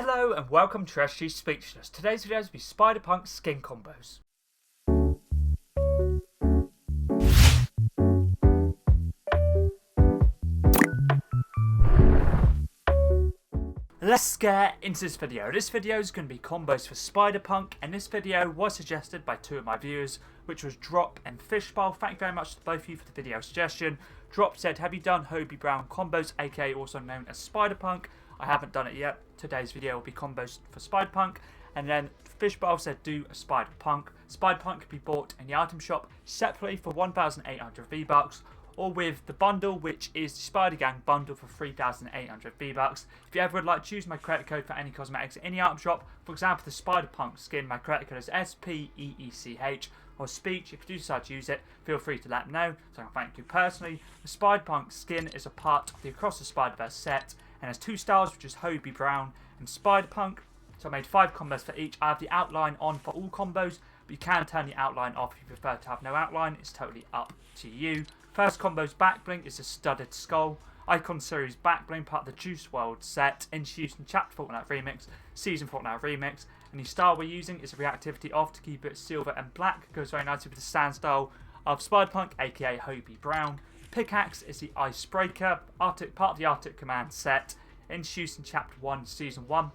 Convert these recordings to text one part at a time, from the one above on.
Hello and welcome to SG Speechless. Today's video will be Spider-Punk skin combos. Let's get into this video. This video is going to be combos for Spider-Punk, and this video was suggested by two of my viewers, which was Drop and Fishbowl. Thank you very much to both of you for the video suggestion. Drop said, have you done Hobie Brown combos, aka also known as Spider-Punk? I haven't done it yet. Today's video will be combos for Spider-Punk. And then Fishbowl said, do a Spider-Punk. Spider-Punk can be bought in the item shop separately for 1,800 V-Bucks, or with the bundle, which is the Spider Gang bundle for 3,800 V-Bucks. If you ever would like to use my credit code for any cosmetics in the item shop, for example the Spider-Punk skin, my credit code is SPEECH, or Speech. If you do decide to use it, feel free to let me know, so I can thank you personally. The Spider-Punk skin is a part of the Across the Spider-Verse set, and has two styles, which is Hobie Brown and Spider-Punk. So I made 5 combos for each. I have the outline on for all combos, but you can turn the outline off if you prefer to have no outline. It's totally up to you. First combo's backbling is a studded skull. Icon series backbling, part of the Juice WRLD set, introduced in Chapter Fortnite Remix, Season Fortnite Remix. And the style we're using is a reactivity off to keep it silver and black. It goes very nicely with the stand style of Spider-Punk, aka Hobie Brown. Pickaxe is the icebreaker, part of the Arctic Command set, introduced in Chapter 1, Season 1.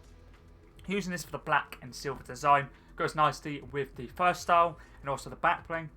Using this for the black and silver design, goes nicely with the first style and also the backbling.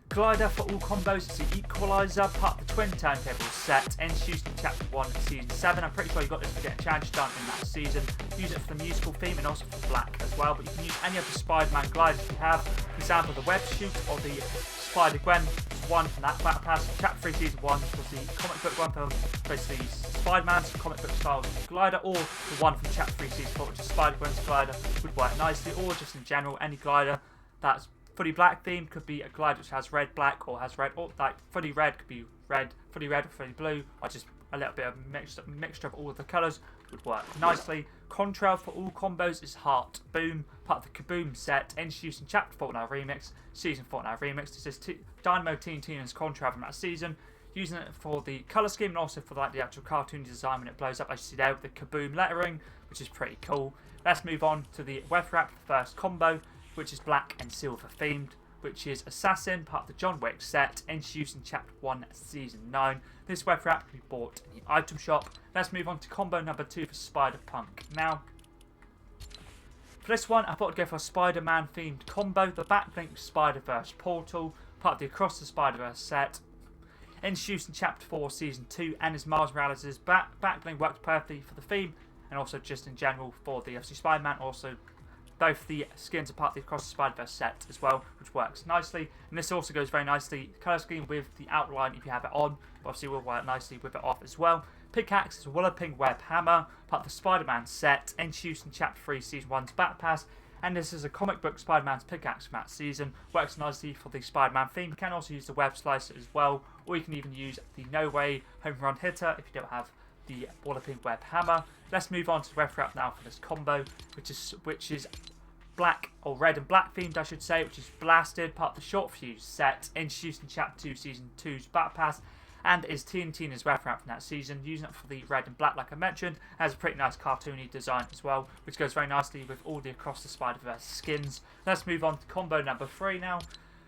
Glider for all combos is the equalizer, part of the twin turntable set, introduced in Chapter 1, Season 7. I'm pretty sure you got this for getting challenges done in that season. Use it for the musical theme and also for black as well, but you can use any of the Spider-Man gliders you have. For example, the web shoot or the Spider-Gwen one from that Battle Pass. Chapter 3 Season 1 was the comic book one for basically Spider-Man's comic book style glider, or the one from Chapter 3 Season 4, which is Spider-Gwen's glider, would work nicely, or just in general, any glider that's fully black themed. Could be a glider which has red, black, or has red, or like fully red could be red, fully red or fully blue, or just a little bit of mixture of all of the colours would work nicely. Contrail for all combos is Heart Boom, part of the Kaboom set, introduced in Chapter Fortnite Remix, Season Fortnite Remix. This is Dynamo Tina's Contrail from that season, using it for the colour scheme and also for like the actual cartoon design when it blows up, as you see there with the Kaboom lettering, which is pretty cool. Let's move on to the web wrap first combo, which is black and silver themed, which is Assassin, part of the John Wick set, introduced in Chapter 1, Season 9. This web wrap can be bought in the item shop. Let's move on to combo number 2 for Spider-Punk. Now, for this one, I thought I'd go for a Spider-Man themed combo. The Backlink Spider-Verse Portal, part of the Across the Spider-Verse set, introduced in Chapter 4, Season 2, and is Miles Morales' Backlink works perfectly for the theme, and also just in general for the FC Spider-Man. Also, both the skins are part of the Across the Spider-Verse set as well, which works nicely. And this also goes very nicely, the colour scheme with the outline if you have it on, but obviously will work nicely with it off as well. Pickaxe is a Walloping Web Hammer, part of the Spider-Man set, introduced in Chapter 3, Season 1's Battle Pass. And this is a comic book Spider-Man's pickaxe from that season. Works nicely for the Spider-Man theme. You can also use the web slicer as well, or you can even use the No Way Home Run Hitter if you don't have the Walloping Web Hammer. Let's move on to the ref wrap now for this combo, which is black, or red and black themed I should say, which is Blasted, part of the Short Fuse set, introduced in Chapter 2 Season 2's Battle Pass, and is Tina's ref wrap from that season, using it for the red and black like I mentioned. Has a pretty nice cartoony design as well, which goes very nicely with all the Across the Spider-Verse skins. Let's move on to combo number 3 now.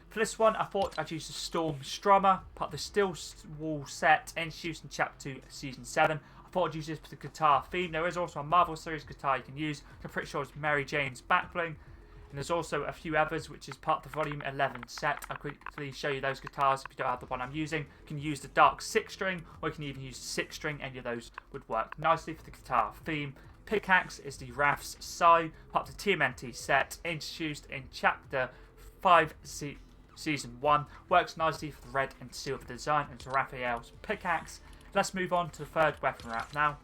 For this one, I thought I'd use the Storm Strummer, part of the Steel Wall set, introduced in Chapter 2 Season 7. I thought I'd use this for the guitar theme. There is also a Marvel Series guitar you can use. I'm pretty sure it's Mary Jane's Backbling. And there's also a few others, which is part of the Volume 11 set. I'll quickly show you those guitars if you don't have the one I'm using. You can use the dark 6-string, or you can even use the 6-string. Any of those would work nicely for the guitar theme. Pickaxe is the Raph's Psy, part of the TMNT set, introduced in Chapter 5 Season 1. Works nicely for the red and silver design, and it's Raphael's Pickaxe. Let's move on to the third weapon wrap now,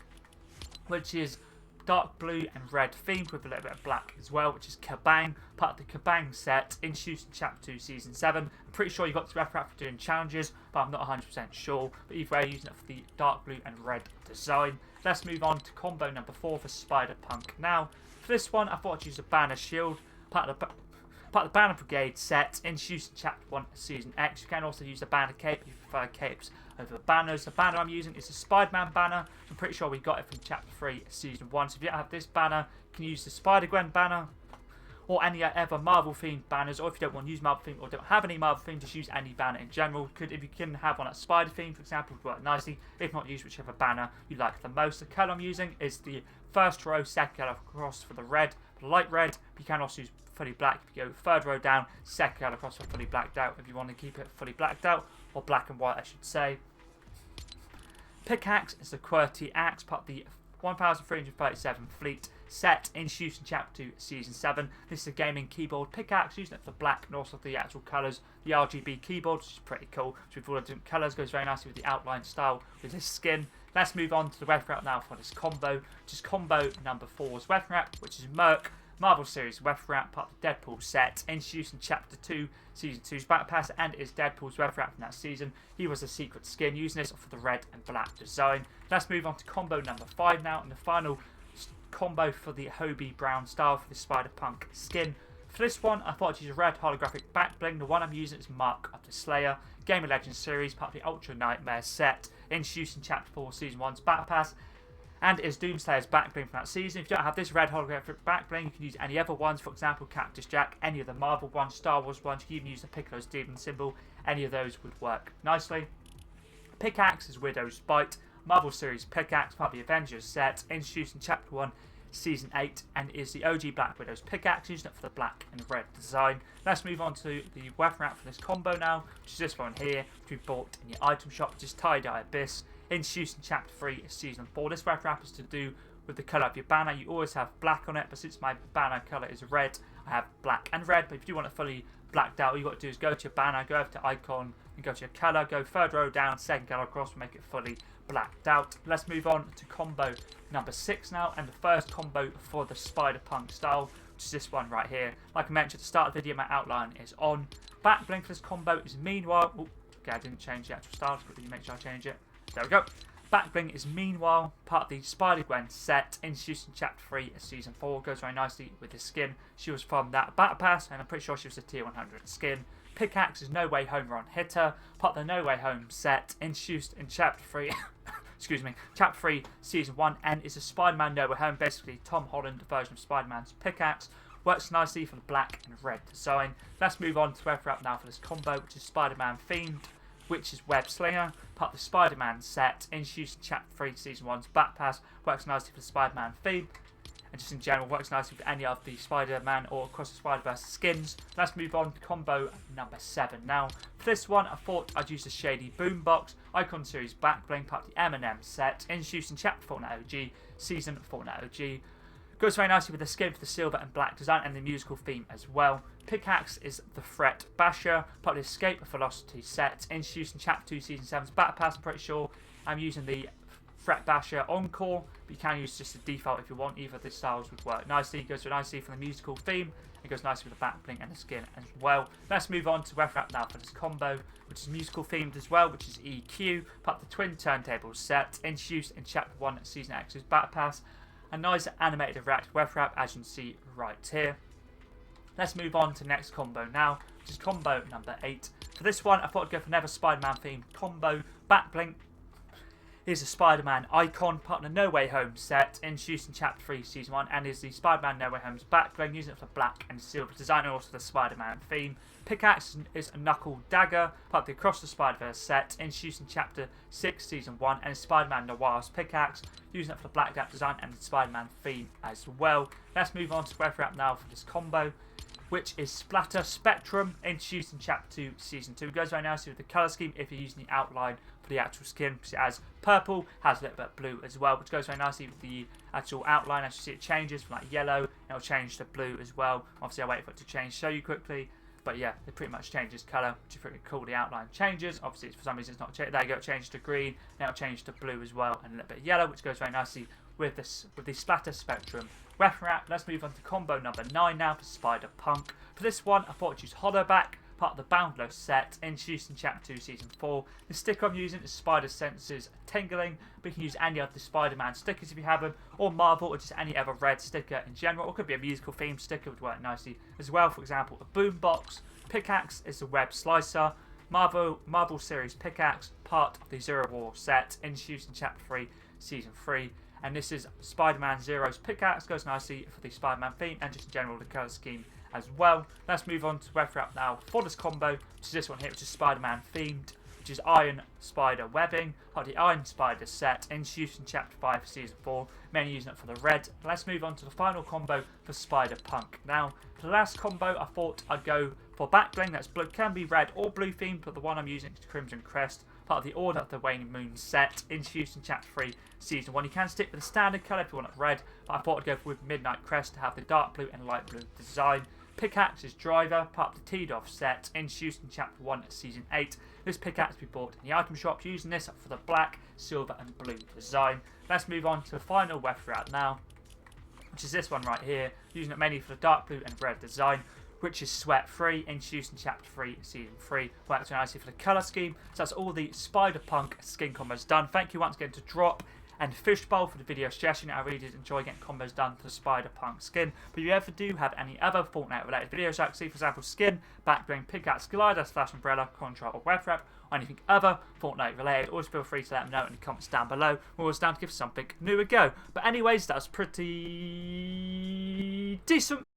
which is dark blue and red themed with a little bit of black as well, which is Kabang, part of the Kabang set, introduced in Chapter 2 Season 7. I'm pretty sure you got this ref wrap for doing challenges, but I'm not 100% sure. But either way, using it for the dark blue and red design. Let's move on to combo number 4 for Spider-Punk now. For this one, I thought I'd use a Banner Shield, part of Part of the Banner Brigade set, introduced in Chapter 1 Season X. You can also use the banner cape if you prefer capes over banners. The banner I'm using is the Spider-Man banner. I'm pretty sure we got it from Chapter 3 Season 1. So if you don't have this banner, you can use the Spider-Gwen banner or any other Marvel-themed banners. Or if you don't want to use Marvel-themed or don't have any Marvel-themed, just use any banner in general. If you can have one that's Spider-themed, for example, would work nicely. If not, use whichever banner you like the most. The colour I'm using is the first row, second colour across for the red, the light red. But you can also use fully black. If you go third row down, second colour across for fully blacked out. If you want to keep it fully blacked out, or black and white, I should say. Pickaxe is the QWERTY axe, part of the 1337 fleet set, introduced in Chapter 2 Season 7. This is a gaming keyboard pickaxe, using it for black and also the actual colours. The RGB keyboard, which is pretty cool. So with all the different colours, goes very nicely with the outline style with this skin. Let's move on to the weapon wrap now for this combo, which is combo number 4's weapon wrap, which is Merc. Marvel Series weapon wrap, part of the Deadpool set, introduced in Chapter 2, Season 2's Battle Pass, and is Deadpool's weapon wrap from that season. He was a secret skin, using this for the red and black design. Let's move on to combo number 5 now, and the final combo for the Hobie Brown style for the Spider-Punk skin. For this one, I thought I'd use a red holographic back bling. The one I'm using is Mark of the Slayer, Game of Legends series, part of the Ultra Nightmare set, introduced in Chapter 4, Season 1's Battle Pass, and is Doomslayer's back bling from that season. If you don't have this red holographic back bling, you can use any other ones, for example, Cactus Jack, any of the Marvel ones, Star Wars ones. You can even use the Piccolo's Demon symbol. Any of those would work nicely. Pickaxe is Widow's Bite, Marvel Series pickaxe, part of the Avengers set, introduced in Chapter 1, Season 8, and is the OG Black Widow's pickaxe, using it for the black and red design. Let's move on to the weapon wrap for this combo now, which is this one here, which we bought in your item shop, which is Tie-Dye Abyss, introduced in Chapter 3 Season 4. This weapon wrap is to do with the colour of your banner. You always have black on it, but since my banner colour is red, I have black and red. But if you do want it fully blacked out, all you've got to do is go to your banner, go over to icon, and go to your colour, go third row down, second colour across, will make it fully blacked out. Let's move on to combo number 6 now, and the first combo for the Spider-Punk style, which is this one right here. Like I mentioned at the start of the video, my outline is on. Back bling for this combo is Meanwhile. Oh, okay, I didn't change the actual style, but you make sure I change it. There we go. Back bling is Meanwhile, part of the Spider-Gwen set, introduced in Chapter 3 Season 4. Goes very nicely with the skin. She was from that Battle Pass, and I'm pretty sure she was a Tier 100 skin. Pickaxe is No Way Home Run Hitter, part of the No Way Home set, introduced in Chapter 3 excuse me, Chapter 3 Season 1, and is a Spider-Man No Way Home, basically Tom Holland version of Spider-Man's pickaxe. Works nicely for the black and red design. Let's move on to weapon wrap now for this combo, which is Spider-Man themed, which is Web Slinger, part of the Spider-Man set, introduced in Chapter 3 Season 1's Battle Pass. Works nicely for the Spider-Man theme, and just in general works nicely with any of the Spider-Man or Across the Spider-Verse skins. Let's move on to combo number 7 now. For this one, I thought I'd use the Shady Boombox Icon Series back bling, part of the M&M set, introduced in Chapter 4 OG, Season 4 OG. Goes very nicely with the skin for the silver and black design and the musical theme as well. Pickaxe is the Threat Basher, part of the Escape Velocity set, introduced in Chapter 2 Season 7's Battle Pass. I'm pretty sure I'm using the Threat Basher Encore, but you can use just the default if you want. Either of the styles would work nicely. Goes very nicely from the musical theme. It goes nicely with the back bling and the skin as well. Let's move on to weapon wrap now for this combo, which is musical themed as well, which is EQ, part of the Twin Turntables set, introduced in Chapter 1 Season X's Battle Pass. A nice animated reactive weapon wrap, as you can see right here. Let's move on to the next combo now, which is combo number 8. For this one, I thought I'd go for another Spider-Man themed combo. Back bling is a Spider-Man icon, part of the No Way Home set, introduced in Chapter 3 Season 1, and is the Spider-Man No Way Home's back bling, using it for black and silver design, and also the Spider-Man theme. Pickaxe is a knuckle dagger, part of the Across the Spider-Verse set, introduced in Chapter 6 Season 1, and is Spider-Man Noir's pickaxe, using it for the black gap design and the Spider-Man theme as well. Let's move on to weapon wrap now for this combo, which is Splatter Spectrum, introduced in Chapter 2 Season 2. It goes very nicely with the colour scheme if you're using the outline for the actual skin, because it has purple, has a little bit of blue as well, which goes very nicely with the actual outline. As you see, it changes from like yellow, and it'll change to blue as well. Obviously, I'll wait for it to change, show you quickly. But yeah, it pretty much changes colour, which is pretty cool. The outline changes. Obviously, for some reason, it's not changed. There you go, it changed to green, now it'll change to blue as well, and a little bit of yellow, which goes very nicely with the Splatter Spectrum weapon wrap. Let's move on to combo number 9 now for Spider-Punk. For this one, I thought I'd use Hollowback, part of the Boundless set, introduced in Chapter 2, Season 4. The sticker I'm using is Spider Senses Tingling, but you can use any of the Spider-Man stickers if you have them, or Marvel, or just any other red sticker in general, or it could be a musical theme sticker, would work nicely as well. For example, a boombox. Pickaxe is a web slicer. Marvel Series Pickaxe, part of the Zero War set, introduced in Chapter 3, Season 3. And this is Spider-Man Zero's Pickaxe, goes nicely for the Spider-Man theme and just in general the colour scheme as well. Let's move on to weapon wrap now for this combo, which is this one here, which is Spider-Man themed, which is Iron Spider Webbing, part of the Iron Spider set, introduced in Chapter 5, Season 4, mainly using it for the red. Let's move on to the final combo for Spider-Punk. Now, for the last combo, I thought I'd go for backbling. That's blue, can be red or blue themed, but the one I'm using is Crimson Crest, part of the Order of the Waning Moon set, introduced in Chapter 3, Season 1. You can stick with the standard colour if you want it red, but I thought I'd go with Midnight Crest to have the dark blue and light blue design. Pickaxe is Driver, part of the Teed-Off set, introduced in Chapter 1, Season 8. This pickaxe will be bought in the item shop, using this for the black, silver and blue design. Let's move on to the final weapon route now, which is this one right here, using it mainly for the dark blue and red design, which is Sweat Free, introduced in Chapter 3, Season 3. Works nicely for the colour scheme. So that's all the Spider-Punk skin combos done. Thank you once again to Drop and Fishbowl for the video suggestion. I really did enjoy getting combos done for the Spider-Punk skin. But if you ever do have any other Fortnite related videos, like see for example skin, backbling, pickaxe, glider, slash umbrella, contrail or web wrap, or anything other Fortnite related, always feel free to let me know in the comments down below. We're always down to give something new a go. But anyways, that was pretty decent.